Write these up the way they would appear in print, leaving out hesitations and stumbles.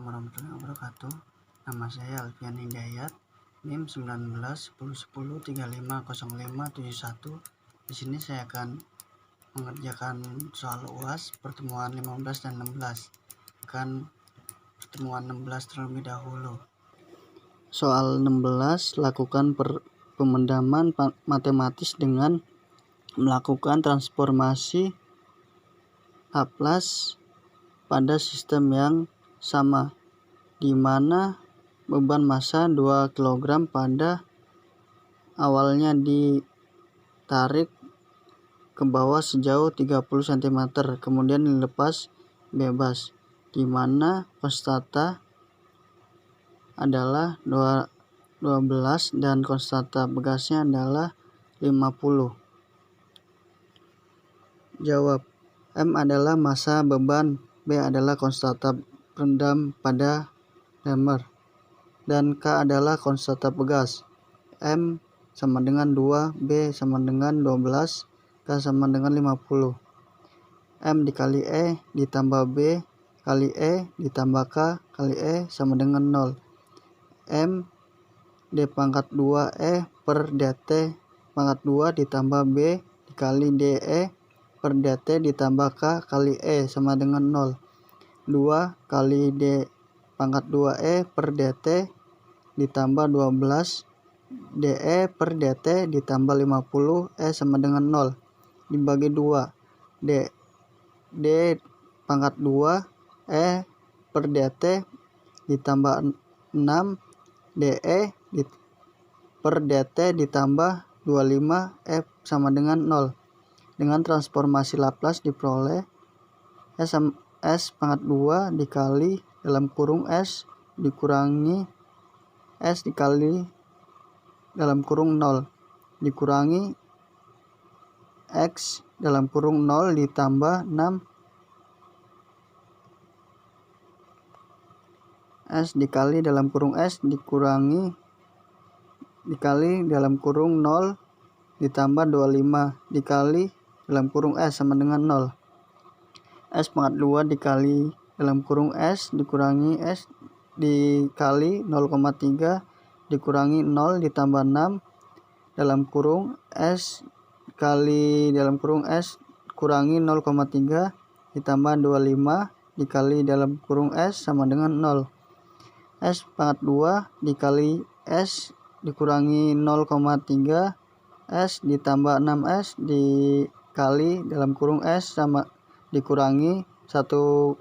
warahmatullahi wabarakatuh. Nama saya Alfian Hidayat, NIM 19 10 10 35 05 71. Di sini saya akan mengerjakan soal UAS pertemuan 15 dan 16. Akan pertemuan 16 terlebih dahulu. Soal 16, lakukan pemendaman matematis dengan melakukan transformasi Laplace pada sistem yang sama, di mana beban massa 2 kg pada awalnya ditarik ke bawah sejauh 30 cm, kemudian dilepas bebas, di mana konstanta adalah 12 dan konstanta begasnya adalah 50. Jawab. M adalah massa beban, B adalah konstanta rendam pada damer, dan K adalah konstanta begas. M sama dengan 2, B sama dengan 12, K sama dengan 50. M dikali E ditambah B kali E ditambah K kali E sama dengan 0. M D pangkat 2 E per dt pangkat 2 ditambah B dikali DE per dt ditambah K kali E sama dengan 0. 2 kali D pangkat 2E per dt ditambah 12 DE per dt ditambah 50 E sama dengan 0. Dibagi 2. D pangkat 2 E per dt ditambah 6 DE per dt ditambah 25 E sama dengan 0. Dengan transformasi Laplace diperoleh S pangkat 2 dikali dalam kurung S dikurangi S dikali dalam kurung 0 dikurangi X dalam kurung 0 ditambah 6 S dikali dalam kurung S dikurangi dikali dalam kurung 0 ditambah 25 dikali dalam kurung S sama dengan 0. S pangkat 2 dikali dalam kurung S dikurangi S dikali 0,3 dikurangi 0 ditambah 6 dalam kurung S dikali dalam kurung S kurangi 0,3 ditambah 25 dikali dalam kurung S sama dengan 0. S pangkat 2 dikali S dikurangi 0,3 S ditambah 6S dikali dalam kurung S sama dikurangi 1,8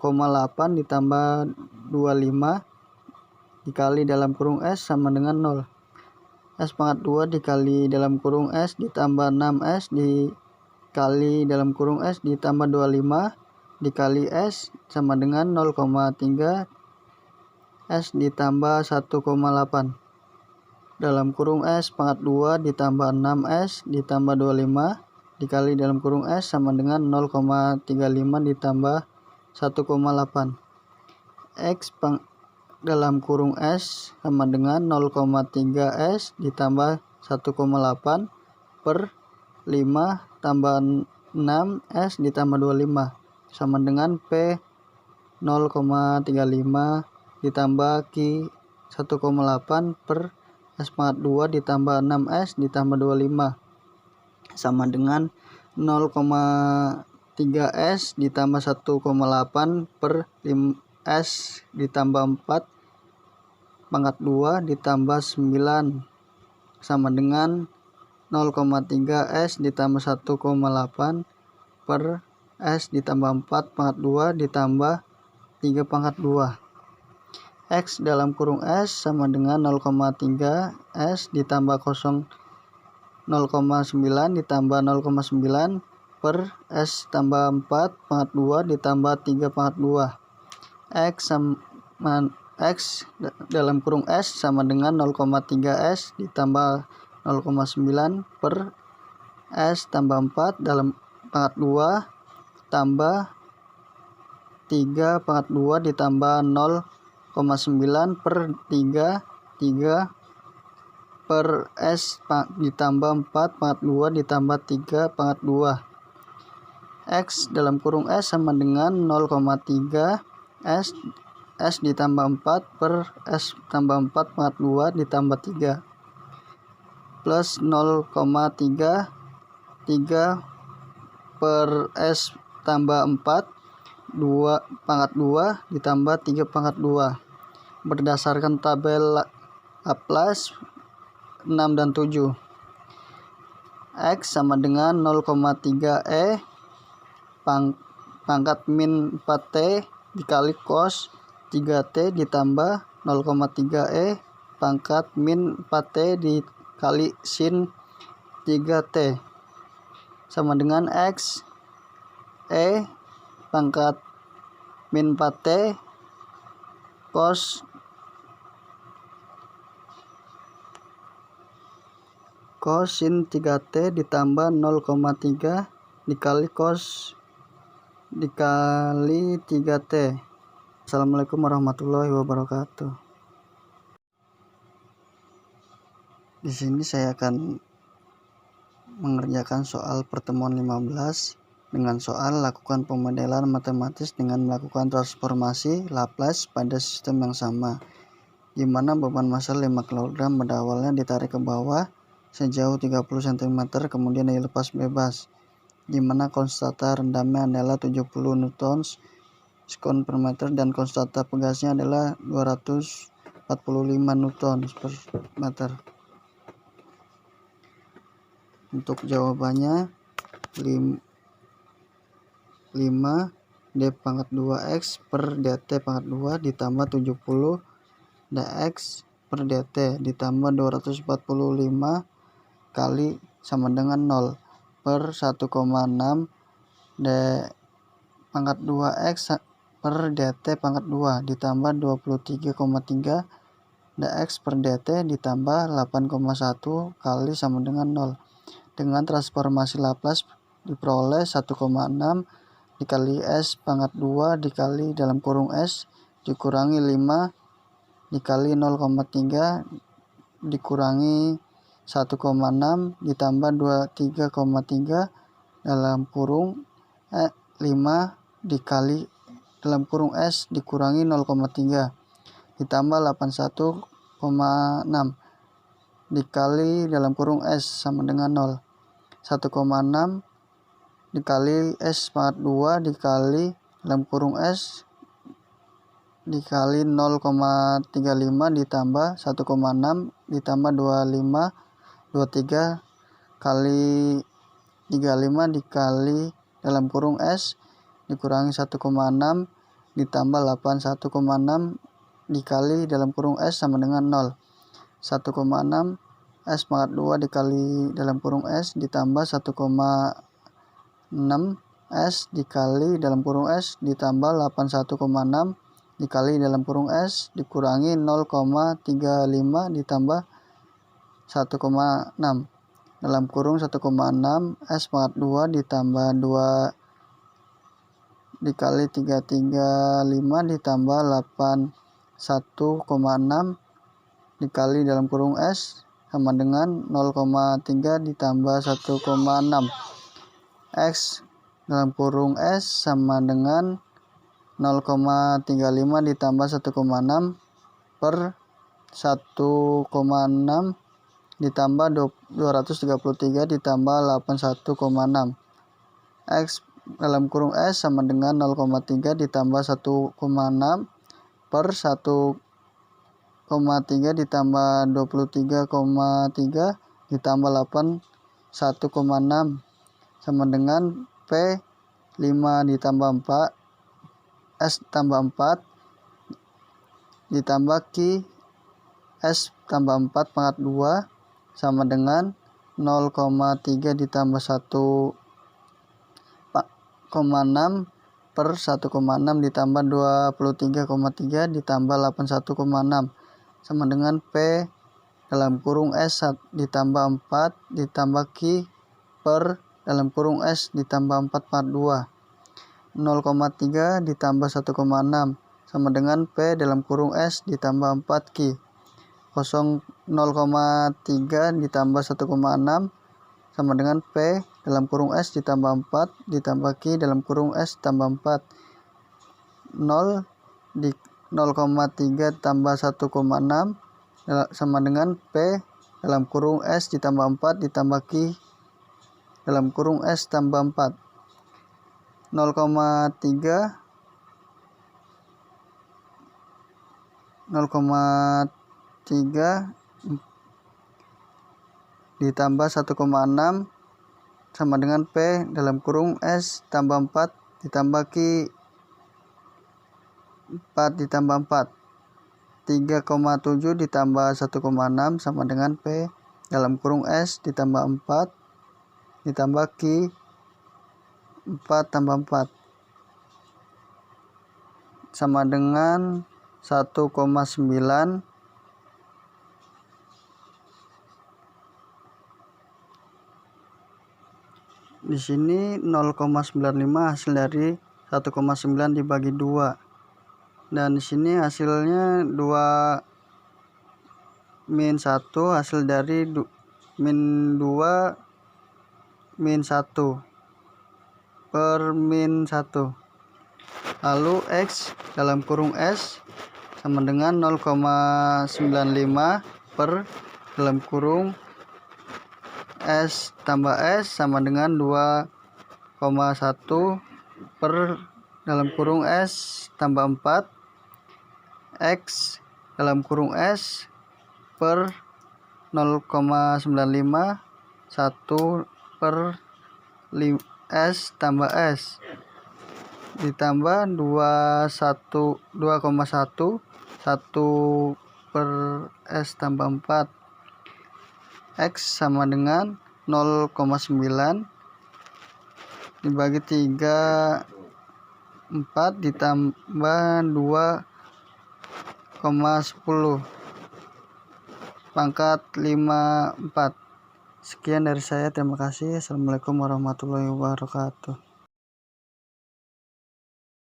ditambah 25 dikali dalam kurung S sama dengan 0. S pangkat 2 dikali dalam kurung S ditambah 6S dikali dalam kurung S ditambah 25 dikali S sama dengan 0,3 S ditambah 1,8 dalam kurung S pangkat 2 ditambah 6S ditambah 25 dikali dalam kurung S sama dengan 0,35 ditambah 1,8 X dalam kurung S sama dengan 0,3 S ditambah 1,8 per 5 tambah 6 S ditambah 25 sama dengan P 0,35 ditambah Q 1,8 per S pangkat 2 ditambah 6S ditambah 25 sama dengan 0,3S ditambah 1,8 per 5S ditambah 4 pangkat 2 ditambah 9 sama dengan 0,3S ditambah 1,8 per S ditambah 4 pangkat 2 ditambah 3 pangkat 2. X dalam kurung S sama dengan 0,3 S ditambah 0,9 ditambah 0,9 per S tambah 4 pangkat 2 ditambah 3 pangkat 2. X dalam kurung S sama dengan 0,3 S ditambah 0,9 per S tambah 4 dalam pangkat 2 tambah 3 pangkat 2 ditambah 0,9 per 3 per S ditambah 4 pangkat 2 ditambah 3 pangkat 2. X dalam kurung S sama dengan 0,3 S S ditambah 4 per S tambah 4 pangkat 2 ditambah 3 plus 0,3 3 per S tambah 4 2 pangkat 2 ditambah 3 pangkat 2 berdasarkan tabel Laplace 6 dan 7. X sama dengan 0,3 E pangkat min 4T dikali cos 3T ditambah 0,3 E pangkat min 4T dikali sin 3T sama dengan X E pangkat min 4T cos sin 3T ditambah 0,3 dikali cos dikali 3T. Assalamualaikum warahmatullahi wabarakatuh. Di sini saya akan mengerjakan soal pertemuan 15 dengan soal lakukan pemodelan matematis dengan melakukan transformasi Laplace pada sistem yang sama, di mana beban massa 5 kg pada awalnya ditarik ke bawah sejauh 30 cm kemudian dilepas bebas, di mana konstanta rendamnya adalah 70 newtons sekon per meter dan konstanta pegasnya adalah 245 newtons per meter. Untuk jawabannya 5 D pangkat 2X per DT pangkat 2 ditambah 70 dx per dt ditambah 245 kali sama dengan 0 per 1,6 D pangkat 2X per dt pangkat 2 ditambah 23,3 dx per dt ditambah 8,1 kali sama dengan 0. Dengan transformasi Laplace diperoleh 1,6 dikali S pangkat 2 dikali dalam kurung S dikurangi 5 dikali 0,3 dikurangi 1,6 ditambah 23,3 dalam kurung 5 dikali dalam kurung S dikurangi 0,3 ditambah 81,6 dikali dalam kurung S sama dengan 0. 1,6 dikali S pangkat 2 dikali dalam kurung S dikali 0,35 ditambah 1,6 ditambah 23 kali 35 dikali dalam kurung S dikurangi 1,6 ditambah 81,6 dikali dalam kurung S sama dengan 0. 1,6 S pangkat 2 dikali dalam kurung S ditambah 1,6 S dikali dalam kurung S ditambah 81,6 dikali dalam kurung S dikurangi 0,35 ditambah 1,6 dalam kurung 1,6 S pangkat 2 ditambah 2 dikali 335 ditambah 81,6 dikali dalam kurung S sama dengan 0,3 ditambah 1,6 X dalam kurung S sama dengan 0,35 ditambah 1,6 per 1,6 ditambah 233 ditambah 81,6 X dalam kurung S sama dengan 0,3 ditambah 1,6 per 1,3 ditambah 23,3 ditambah 81,6 sama dengan P 5 ditambah 4 S tambah 4 ditambah Q S tambah 4 pangkat 2 sama dengan 0,3 ditambah 1,6 per 1,6 ditambah 23,3 ditambah 81,6 sama dengan P dalam kurung S ditambah 4 ditambah Q per dalam kurung S ditambah 4 per 2 0,3 ditambah 1,6 sama dengan P dalam kurung S ditambah 4 Q 0,3 ditambah 1,6 sama dengan P dalam kurung S ditambah 4 ditambah Q dalam kurung S tambah 4 0 0,3 tambah 1,6 sama dengan P dalam kurung S ditambah 4 ditambah Q dalam kurung S tambah 4. 0,3 ditambah 1,6 sama dengan P dalam kurung S tambah 4 ditambah Q 4 ditambah 4. 3,7 ditambah 1,6 sama dengan P dalam kurung S ditambah 4 ditambah Q 4 tambah 4 sama dengan 1,9. Di sini 0,95 hasil dari 1,9 dibagi 2. Dan di sini hasilnya 2 min 1 hasil dari min 2 min 1 per min 1. Lalu X dalam kurung S sama dengan 0,95 per dalam kurung S tambah S sama dengan 2,1 per dalam kurung S tambah 4 X dalam kurung S per 0,95 1 per S tambah S ditambah 2,1 1 per S tambah 4 X sama dengan 0,9 dibagi 3 4 ditambah 2,10 pangkat 54. Sekian dari saya, terima kasih. Assalamualaikum warahmatullahi wabarakatuh.